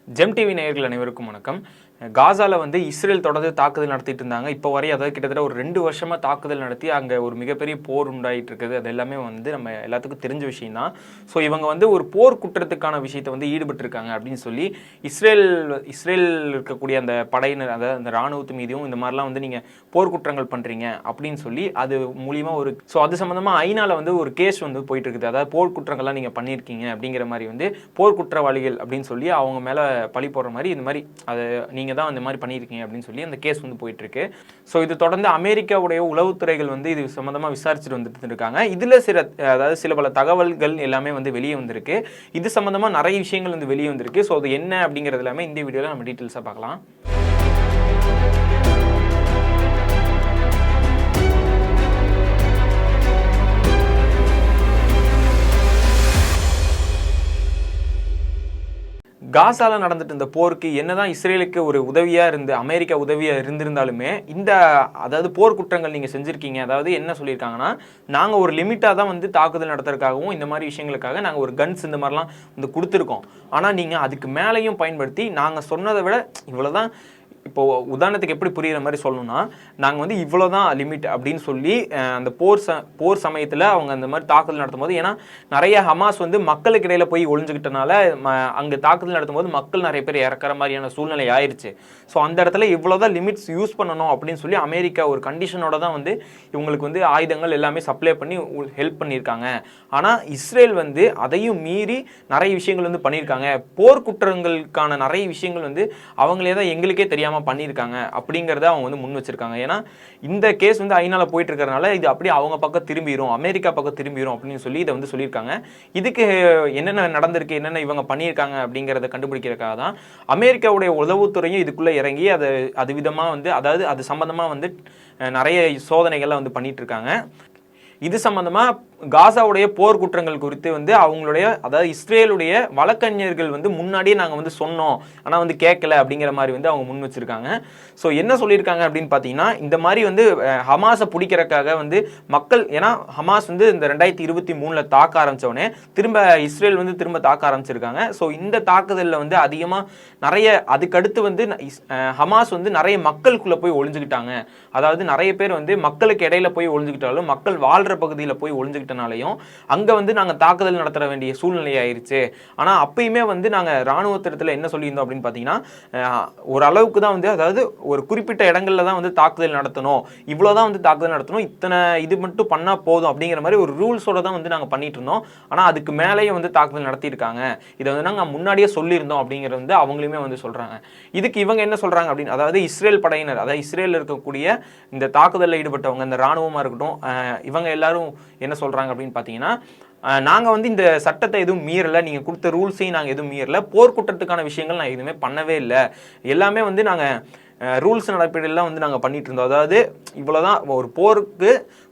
GeM TV நேயர்கள் அனைவருக்கும் வணக்கம். காசாவில் இஸ்ரேல் தொடர்ந்து தாக்குதல் நடத்திட்டு இருந்தாங்க. இப்போ வரை அதாவது கிட்டத்தட்ட ஒரு 2 வருஷமாக தாக்குதல் நடத்தி அங்கே ஒரு மிகப்பெரிய போர் உண்டாயிட்டு இருக்குது. அது எல்லாமே நம்ம எல்லாத்துக்கும் தெரிஞ்ச விஷயம் தான். ஸோ இவங்க ஒரு போர் குற்றத்துக்கான விஷயத்தை ஈடுபட்டிருக்காங்க அப்படின்னு சொல்லி இஸ்ரேல் இருக்கக்கூடிய அந்த படையினர், அதாவது அந்த இராணுவத்து மீதியும் இந்த மாதிரிலாம் நீங்கள் போர் குற்றங்கள் பண்ணுறீங்க அப்படின்னு சொல்லி அது மூலியமாக அது சம்மந்தமாக ஐநாவில் ஒரு கேஸ் போயிட்டு இருக்குது. அதாவது போர் குற்றங்கள்லாம் நீங்கள் பண்ணியிருக்கீங்க அப்படிங்கிற மாதிரி போர் குற்றவாளிகள் அப்படின்னு சொல்லி அவங்க மேலே பழி போடுற மாதிரி இந்த மாதிரி அதை நீங்கள் தான் அந்த மாதிரி பண்ணியிருக்கீங்க அப்படின்னு சொல்லி அந்த கேஸ் போயிட்டுருக்கு. ஸோ இது தொடர்ந்து அமெரிக்காவுடைய உளவுத்துறைகள் இது சம்மந்தமாக விசாரிச்சுட்டு வந்துட்டு இருக்காங்க. இதில் சில பல தகவல்கள் எல்லாமே வெளியே வந்திருக்கு. இது சம்மந்தமாக நிறைய விஷயங்கள் வெளியே வந்திருக்கு. ஸோ அது என்ன அப்படிங்கிறது எல்லாமே இந்த வீடியோவில் நம்ம டீட்டெயில்ஸாக பார்க்கலாம். காசால நடந்துட்டு இந்த போருக்கு என்னதான் இஸ்ரேலுக்கு ஒரு உதவியா இருந்து அமெரிக்கா உதவியா இருந்திருந்தாலுமே அதாவது போர் குற்றங்கள் நீங்க செஞ்சிருக்கீங்க. அதாவது என்ன சொல்லியிருக்காங்கன்னா, நாங்க ஒரு லிமிட்டா தான் தாக்குதல் நடத்துறதுக்காகவும் இந்த மாதிரி விஷயங்களுக்காக நாங்க ஒரு கன்ஸ் இந்த மாதிரிலாம் கொடுத்துருக்கோம். ஆனா நீங்க அதுக்கு மேலையும் பயன்படுத்தி நாங்க சொன்னதை விட இவ்வளவுதான். இப்போ உதாரணத்துக்கு எப்படி புரியுற மாதிரி சொல்லணும்னா, நாங்கள் இவ்வளோ தான் லிமிட் அப்படின்னு சொல்லி அந்த போர் சமயத்தில் அவங்க அந்த மாதிரி தாக்குதல் நடத்தும் போது, ஏன்னா நிறைய ஹமாஸ் மக்களுக்கு இடையில போய் ஒளிஞ்சுக்கிட்டனால அங்கே தாக்குதல் நடத்தும் போது மக்கள் நிறைய பேர் இறக்குற மாதிரியான சூழ்நிலை ஆயிடுச்சு. ஸோ அந்த இடத்துல இவ்வளோ தான் லிமிட்ஸ் யூஸ் பண்ணணும் அப்படின்னு சொல்லி அமெரிக்கா ஒரு கண்டிஷனோட தான் இவங்களுக்கு ஆயுதங்கள் எல்லாமே சப்ளை பண்ணி ஹெல்ப் பண்ணியிருக்காங்க. ஆனால் இஸ்ரேல் அதையும் மீறி நிறைய விஷயங்கள் பண்ணியிருக்காங்க. போர் குற்றங்களுக்கான நிறைய விஷயங்கள் அவங்களே தான் எங்களுக்கே தெரியாமல் பண்ணியிருக்காங்க அப்படிங்கிறத அவங்க முன் வச்சிருக்காங்க. ஏன்னா இந்த கேஸ் ஐநால போயிட்டு இருக்கிறதுனால இது அப்படியே அவங்க பக்கம் திரும்பிடும், அமெரிக்கா பக்கம் திரும்பிடும் அப்படின்னு சொல்லி இதை சொல்லியிருக்காங்க. இதுக்கு என்னென்ன நடந்திருக்கு, என்னென்ன இவங்க பண்ணியிருக்காங்க அப்படிங்கிறத கண்டுபிடிக்கிறதுக்காக தான் அமெரிக்காவுடைய உளவுத்துறையும் இதுக்குள்ளே இறங்கி அது விதமாக அதாவது அது சம்பந்தமாக நிறைய சோதனைகள்லாம் பண்ணிட்டு இருக்காங்க. இது சம்பந்தமாக காசாவுடைய போர் குற்றங்கள் குறித்து அவங்களுடைய, அதாவது இஸ்ரேலுடைய வழக்கறிஞர்கள் முன்னாடியே நாங்கள் சொன்னோம், ஆனால் கேட்கல அப்படிங்கிற மாதிரி அவங்க முன் வச்சிருக்காங்க. ஸோ என்ன சொல்லியிருக்காங்க அப்படின்னு பார்த்தீங்கன்னா, இந்த மாதிரி ஹமாஸை பிடிக்கிறதுக்காக மக்கள், ஏன்னா ஹமாஸ் இந்த 2023 தாக்க ஆரம்பித்தோடனே திரும்ப இஸ்ரேல் திரும்ப தாக்க ஆரம்பிச்சிருக்காங்க. ஸோ இந்த தாக்குதலில் அதிகமாக நிறைய அதுக்கடுத்து ஹமாஸ் நிறைய மக்களுக்குள்ளே போய் ஒளிஞ்சுக்கிட்டாங்க. அதாவது நிறைய பேர் மக்களுக்கு இடையில போய் ஒளிஞ்சுக்கிட்டாலும் மக்கள் வாழ்கிற பகுதியில் போய் ஒளிஞ்சுக்கிட்டனாலையும் அங்கே நாங்கள் தாக்குதல் நடத்த வேண்டிய சூழ்நிலை ஆயிடுச்சு. ஆனால் அப்பயுமே நாங்கள் இராணுவத்திடத்தில் என்ன சொல்லியிருந்தோம் அப்படின்னு பார்த்தீங்கன்னா, ஒரு அளவுக்கு தான் அதாவது ஒரு குறிப்பிட்ட இடங்களில் தான் தாக்குதல் நடத்தணும், இவ்வளோதான் தாக்குதல் நடத்தணும், இத்தனை இது மட்டும் பண்ணால் போதும் அப்படிங்கிற மாதிரி ஒரு ரூல்ஸோட தான் நாங்கள் பண்ணிட்டு இருந்தோம். ஆனால் அதுக்கு மேலேயும் தாக்குதல் நடத்தியிருக்காங்க. இதை நாங்கள் முன்னாடியே சொல்லியிருந்தோம் அப்படிங்கிறது அவங்களுமே சொல்கிறாங்க. இதுக்கு இவங்க என்ன சொல்கிறாங்க அப்படின்னு, அதாவது இஸ்ரேல் படையினர், அதாவது இஸ்ரேலில் இருக்கக்கூடிய இந்த தாக்குதலில் ஈடுபட்டவங்க, இந்த இராணுவமாக இருக்கட்டும், இவங்க எல்லாரும் என்ன சொல்கிறாங்க அப்படின்னு பார்த்தீங்கன்னா, நாங்கள் இந்த சட்டத்தை எதுவும் மீறலை, நீங்கள் கொடுத்த ரூல்ஸையும் நாங்கள் எதுவும் மீறலை, போர் குற்றத்துக்கான விஷயங்கள் நான் எதுவுமே பண்ணவே இல்லை, எல்லாமே நாங்கள் ரூல்ஸ் நடப்பீடெல்லாம் நாங்கள் பண்ணிட்டு இருந்தோம். அதாவது இவ்வளோதான், ஒரு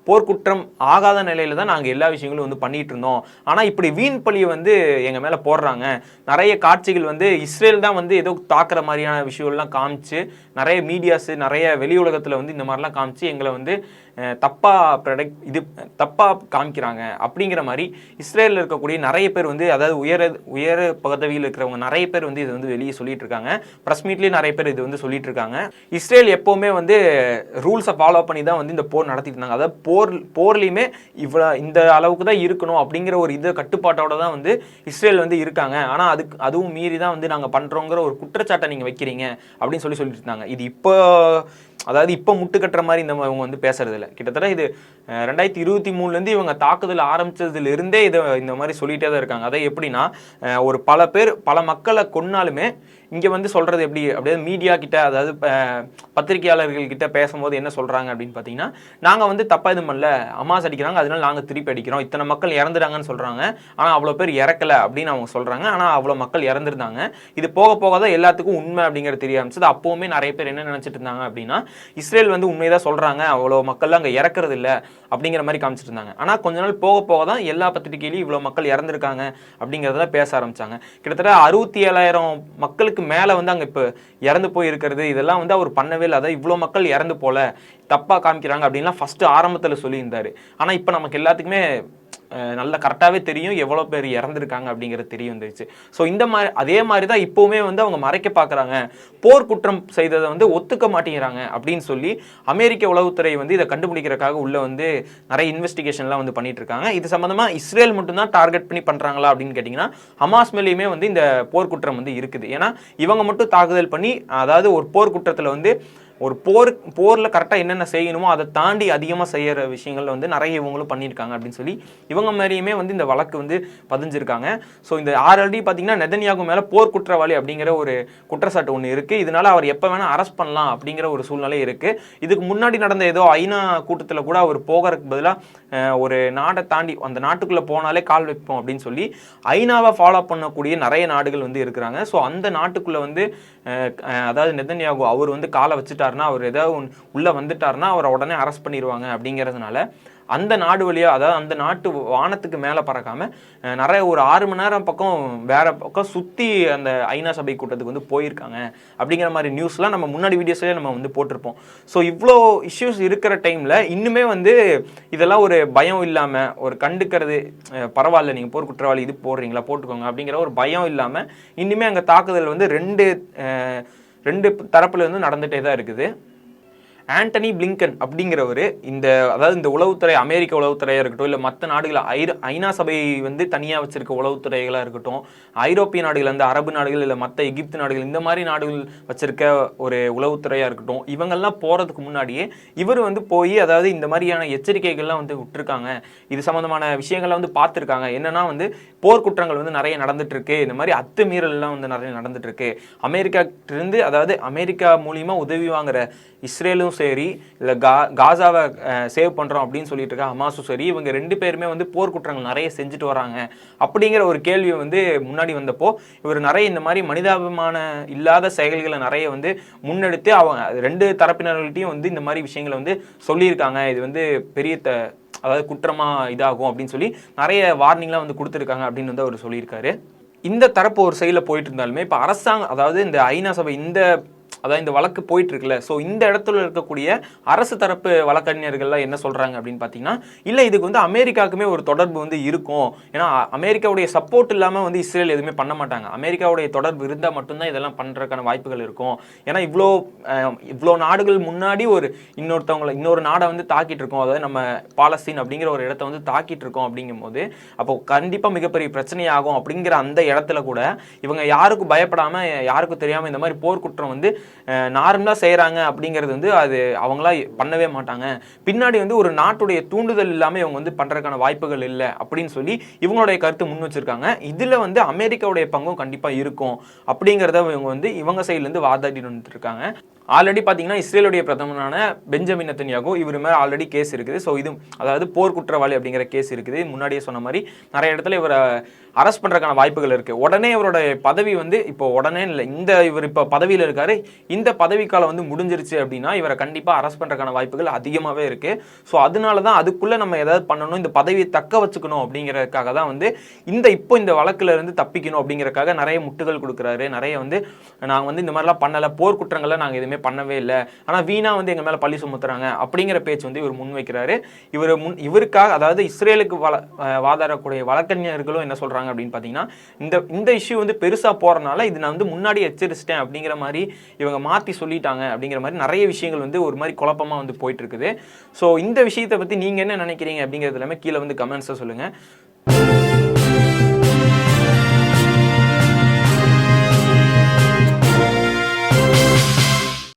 போர்க்குற்றம் ஆகாத நிலையில தான் நாங்கள் எல்லா விஷயங்களும் பண்ணிட்டு இருந்தோம். ஆனால் இப்படி வீண் பழியை எங்கள் மேலே போடுறாங்க. நிறைய காட்சிகள் இஸ்ரேல் தான் ஏதோ தாக்குற மாதிரியான விஷயங்கள்லாம் காமிச்சு, நிறைய மீடியாஸ், நிறைய வெளி உலகத்தில் இந்த மாதிரிலாம் காமிச்சு எங்களை தப்பா காமிக்கிறாங்க அப்படிங்கிற மாதிரி இஸ்ரேலில் இருக்கக்கூடிய நிறைய பேர் அதாவது உயர பதவியில் இருக்கிறவங்க நிறைய பேர் இது வெளியே சொல்லிட்டு இருக்காங்க. ப்ரெஸ் மீட்லேயே நிறைய பேர் இது சொல்லிட்டு இருக்காங்க. இஸ்ரேல் எப்போவுமே ரூல்ஸை ஃபாலோ பண்ணி தான் இந்த போர் நடத்திட்டு இருந்தாங்க. அதாவது போர்லையுமே இந்த அளவுக்கு தான் இருக்கணும் அப்படிங்கிற ஒரு இது கட்டுப்பாட்டோட தான் இஸ்ரேல் இருக்காங்க. ஆனால் அதுவும் மீறி தான் நாங்கள் பண்ணுறோங்கிற ஒரு குற்றச்சாட்டை நீங்கள் வைக்கிறீங்க அப்படின்னு சொல்லிட்டு இருந்தாங்க. இது இப்போ முட்டுக்கட்டுற மாதிரி இவங்க பேசுறது இல்லை. கிட்டத்தட்ட இது 2023 இவங்க தாக்குதல் ஆரம்பிச்சதுலேருந்தே இந்த மாதிரி சொல்லிட்டே தான் இருக்காங்க. அதை எப்படின்னா, ஒரு பல மக்களை கொன்னாலுமே இங்கே சொல்கிறது அப்படியே மீடியா கிட்ட, அதாவது பத்திரிகையாளர்கள் கிட்ட பேசும்போது என்ன சொல்கிறாங்க அப்படின்னு பார்த்தீங்கன்னா, நாங்கள் தப்பாக இது பண்ணல, ஹமாஸ் அடிக்கிறாங்க அதனால நாங்கள் திருப்பி அடிக்கிறோம், இத்தனை மக்கள் இறந்துட்டாங்கன்னு சொல்கிறாங்க, ஆனால் அவ்வளோ பேர் இறக்கலை அப்படின்னு அவங்க சொல்கிறாங்க. ஆனால் அவ்வளோ மக்கள் இறந்துருந்தாங்க. இது போக போக தான் எல்லாத்துக்கும் உண்மை அப்படிங்கிறது தெரிய ஆரம்பிச்சது. அப்போவுமே நிறைய பேர் என்ன நினச்சிட்டு இருந்தாங்க அப்படின்னா, இஸ்ரேல் உண்மையதான் சொல்கிறாங்க, அவ்வளோ மக்கள் அங்கே இறக்குறது இல்லை அப்படிங்கிற மாதிரி காமிச்சிட்டு இருந்தாங்க. ஆனால் கொஞ்ச நாள் போக போக தான் எல்லா பத்திரிகையிலையும் இவ்வளோ மக்கள் இறந்துருக்காங்க அப்படிங்கிறத பேச ஆரம்பித்தாங்க. கிட்டத்தட்ட 67,000 மக்களுக்கு மேலே அங்கே இப்போ இறந்து போய் இருக்கிறது, இதெல்லாம் அவர் பண்ணவே இல்லை, அதாவது இவ்வளோ மக்கள் இறந்து போல தப்பாக காமிக்கிறாங்க அப்படின்லாம் ஃபஸ்ட்டு ஆரம்பத்தில் சொல்லியிருந்தார். ஆனால் இப்போ நமக்கு எல்லாத்துக்குமே நல்ல கரெக்டாகவே தெரியும் எவ்வளோ பேர் இறந்துருக்காங்க அப்படிங்கிறது தெரிய வந்துருச்சு. ஸோ இந்த மாதிரி அதே மாதிரி தான் இப்போவுமே வந்து அவங்க மறைக்க பார்க்குறாங்க, போர் குற்றம் செய்ததை வந்து ஒத்துக்க மாட்டேங்கிறாங்க அப்படின்னு சொல்லி அமெரிக்க உளவுத்துறை வந்து இதை கண்டுபிடிக்கிறதுக்காக உள்ள வந்து நிறைய இன்வெஸ்டிகேஷன்லாம் வந்து பண்ணிட்டு இருக்காங்க. இது சம்மந்தமாக இஸ்ரேல் மட்டும்தான் டார்கெட் பண்ணி பண்ணுறாங்களா அப்படின்னு கேட்டிங்கன்னா ஹமாஸ் மேலேயுமே வந்து இந்த போர்க்குற்றம் வந்து இருக்குது. ஏன்னா இவங்க மட்டும் தாக்குதல் பண்ணி, அதாவது ஒரு போர் குற்றத்தில் வந்து ஒரு போரில் கரெக்டாக என்னென்ன செய்யணுமோ அதை தாண்டி அதிகமாக செய்கிற விஷயங்கள் வந்து நிறைய இவங்களும் பண்ணியிருக்காங்க அப்படின்னு சொல்லி இவங்க மாதிரியுமே வந்து இந்த வழக்கு வந்து பதிஞ்சிருக்காங்க. ஸோ இந்த ஆல்ரெடி பார்த்தீங்கன்னா நெதன்யாகு மேலே போர் குற்றவாளி அப்படிங்கிற ஒரு குற்றச்சாட்டு ஒன்று இருக்குது. இதனால அவர் எப்போ வேணால் அரெஸ்ட் பண்ணலாம் அப்படிங்கிற ஒரு சூழ்நிலை இருக்குது. இதுக்கு முன்னாடி நடந்த ஏதோ ஐநா கூட்டத்தில் கூட அவர் போகிறதுக்கு பதிலாக ஒரு நாட்டை தாண்டி அந்த நாட்டுக்குள்ளே போனாலே கால் வைப்போம் அப்படின்னு சொல்லி ஐநாவை ஃபாலோ பண்ணக்கூடிய நிறைய நாடுகள் வந்து இருக்கிறாங்க. ஸோ அந்த நாட்டுக்குள்ளே வந்து அதாவது நெதன்யாகு அவர் வந்து காலை வச்சுட்டாருன்னா, அவர் ஏதாவது உள்ளே வந்துட்டாருன்னா அவரை உடனே அரெஸ்ட் பண்ணிடுவாங்க அப்படிங்கிறதுனால அந்த நாடு வழியாக, அதாவது அந்த நாட்டு வானத்துக்கு மேலே பறக்காமல் நிறைய ஒரு 6 மணி நேரம் பக்கம் வேற பக்கம் சுற்றி அந்த ஐநா சபை கூட்டத்துக்கு வந்து போயிருக்காங்க அப்படிங்கிற மாதிரி நியூஸ்லாம் நம்ம முன்னாடி வீடியோஸ்லேயே நம்ம வந்து போட்டிருப்போம். ஸோ இவ்வளோ இஷ்யூஸ் இருக்கிற டைமில் இன்னுமே வந்து இதெல்லாம் ஒரு பயம் இல்லாமல், ஒரு கண்டுக்கிறது பரவாயில்ல நீங்கள் போர் குற்றவாளி இது போடுறீங்களா போட்டுக்கோங்க அப்படிங்கிற ஒரு பயம் இல்லாமல் இன்னுமே அங்கே தாக்குதல் வந்து ரெண்டு தரப்புல இருந்து நடந்துகிட்டே தான் இருக்குது. ஆண்டனி பிளிங்கன் அப்படிங்கிறவர் அதாவது இந்த உளவுத்துறை, அமெரிக்க உளவுத்துறையாக இருக்கட்டும், இல்லை மற்ற நாடுகள் ஐநா சபை வந்து தனியாக வச்சிருக்க உளவுத்துறைகளாக இருக்கட்டும், ஐரோப்பிய நாடுகள், அந்த அரபு நாடுகள், இல்லை மற்ற எகிப்து நாடுகள், இந்த மாதிரி நாடுகள் வச்சிருக்க ஒரு உளவுத்துறையாக இருக்கட்டும், இவங்கெல்லாம் போகிறதுக்கு முன்னாடியே இவர் வந்து போய் அதாவது இந்த மாதிரியான எச்சரிக்கைகள்லாம் வந்து விட்டுருக்காங்க. இது சம்மந்தமான விஷயங்கள்லாம் வந்து பார்த்துருக்காங்க. என்னன்னா வந்து போர்க்குற்றங்கள் வந்து நிறைய நடந்துட்டு இருக்கு, இந்த மாதிரி அத்துமீறல்லாம் வந்து நிறைய நடந்துட்டு இருக்கு. அமெரிக்காட்டிலிருந்து, அதாவது அமெரிக்கா மூலியமா உதவி வாங்குற இஸ்ரேலும் சரி, இல்லை காசாவை சேவ் பண்ணுறோம் அப்படின்னு சொல்லிட்டு இருக்க ஹமாஸும் சரி, இவங்க 2 பேருமே வந்து போர்க்குற்றங்கள் நிறைய செஞ்சுட்டு வராங்க அப்படிங்கிற ஒரு கேள்வியை வந்து முன்னாடி வந்தப்போ இவர் நிறைய இந்த மாதிரி மனிதாபிமான இல்லாத செயல்களை நிறைய வந்து முன்னெடுத்து அவங்க 2 தரப்பினர்கள்ட்டையும் வந்து இந்த மாதிரி விஷயங்களை வந்து சொல்லியிருக்காங்க. இது வந்து பெரிய அதாவது குற்றமா இதாகும் அப்படின்னு சொல்லி நிறைய வார்னிங்லாம் வந்து கொடுத்துருக்காங்க அப்படின்னு வந்து அவர் சொல்லியிருக்காரு. இந்த தரப்பு ஒரு சைடில் போயிட்டு இருந்தாலுமே இப்போ அரசாங்கம், அதாவது இந்த ஐநா சபை அதாவது இந்த வழக்கு போயிட்டு இருக்குல்ல, ஸோ இந்த இடத்துல இருக்கக்கூடிய அரசு தரப்பு வழக்கறிஞர்கள்லாம் என்ன சொல்றாங்க அப்படின்னு பார்த்தீங்கன்னா, இல்லை இதுக்கு வந்து அமெரிக்காவுக்குமே ஒரு தொடர்பு வந்து இருக்கும். ஏன்னா அமெரிக்காவுடைய சப்போர்ட் இல்லாமல் வந்து இஸ்ரேல் எதுவுமே பண்ண மாட்டாங்க. அமெரிக்காவுடைய தொடர்பு இருந்தால் மட்டும்தான் இதெல்லாம் பண்ணுறதுக்கான வாய்ப்புகள் இருக்கும். ஏன்னா இவ்வளோ நாடுகள் முன்னாடி இன்னொரு நாடை வந்து தாக்கிட்டு இருக்கோம், அதாவது நம்ம பாலஸ்தீன் அப்படிங்கிற ஒரு இடத்த வந்து தாக்கிட்டு இருக்கோம். அப்படிங்கும்போது அப்போ கண்டிப்பாக மிகப்பெரிய பிரச்சனையாகும். அப்படிங்கிற அந்த இடத்துல கூட இவங்க யாருக்கும் பயப்படாமல், யாருக்கும் தெரியாமல் இந்த மாதிரி போர்க்குற்றம் வந்து நார்மலா செய்யறாங்க அப்படிங்கிறது வந்து அது அவங்களா பண்ணவே மாட்டாங்க. பின்னாடி வந்து ஒரு நாட்டுடைய தூண்டுதல் இல்லாம இவங்க வந்து பண்றதுக்கான வாய்ப்புகள் இல்லை அப்படின்னு சொல்லி இவங்களுடைய கருத்து முன் வச்சிருக்காங்க. இதுல வந்து அமெரிக்காவுடைய பங்கும் கண்டிப்பா இருக்கும் அப்படிங்கிறத இவங்க வந்து இவங்க சைட்ல இருந்து வாதாடிட்டு வந்துட்டு இருக்காங்க. ஆல்ரெடி பார்த்தீங்கன்னா இஸ்ரேலுடைய பிரதமரான பெஞ்சமின் நெதன்யாகு இவர் மேலே ஆல்ரெடி கேஸ் இருக்குது. ஸோ இது அதாவது போர் குற்றவாளி அப்படிங்கிற கேஸ் இருக்குது. முன்னாடியே சொன்ன மாதிரி நிறைய இடத்துல இவரை அரெஸ்ட் பண்ணுறதுக்கான வாய்ப்புகள் இருக்குது. உடனே இவரோட பதவி வந்து இப்போ உடனே இல்லை, இவர் இப்போ பதவியில் இருக்காரு, இந்த பதவிக்காலம் வந்து முடிஞ்சிருச்சு அப்படின்னா இவரை கண்டிப்பாக அரெஸ்ட் பண்ணுறதுக்கான வாய்ப்புகள் அதிகமாகவே இருக்குது. ஸோ அதனால தான் அதுக்குள்ளே நம்ம ஏதாவது பண்ணணும், இந்த பதவியை தக்க வச்சுக்கணும் அப்படிங்கிறதுக்காக தான் வந்து இப்போ இந்த வழக்கில் இருந்து தப்பிக்கணும் அப்படிங்கிறதுக்காக நிறைய முட்டுகள் கொடுக்குறாரு. நிறைய வந்து நாங்கள் வந்து இந்த மாதிரிலாம் பண்ணலை, போர் குற்றங்களை நாங்கள் எதுவுமே பண்ணவே இல்லை, ஆனால் வீணா வந்து எங்கள் மேலே பழி சுமத்துறாங்க அப்படிங்கிற பேச்சு வந்து இவர் முன்வைக்கிறாரு. இவருக்காக, அதாவது இஸ்ரேலுக்கு வாதாடக்கூடிய வழக்கறிஞர்களும் என்ன சொல்றாங்க அப்படின்னு பார்த்தீங்கன்னா, இந்த இஷ்யூ வந்து பெருசாக போறதுனால இது நான் வந்து முன்னாடி எச்சரிச்சிட்டேன் அப்படிங்கிற மாதிரி இவங்க மாற்றி சொல்லிட்டாங்க அப்படிங்கிற மாதிரி நிறைய விஷயங்கள் வந்து ஒரு மாதிரி குழப்பமாக வந்து போயிட்டு இருக்குது. ஸோ இந்த விஷயத்தை பற்றி நீங்கள் என்ன நினைக்கிறீங்க அப்படிங்கிறது எல்லாமே கீழே வந்து கமெண்ட்ஸை சொல்லுங்கள்.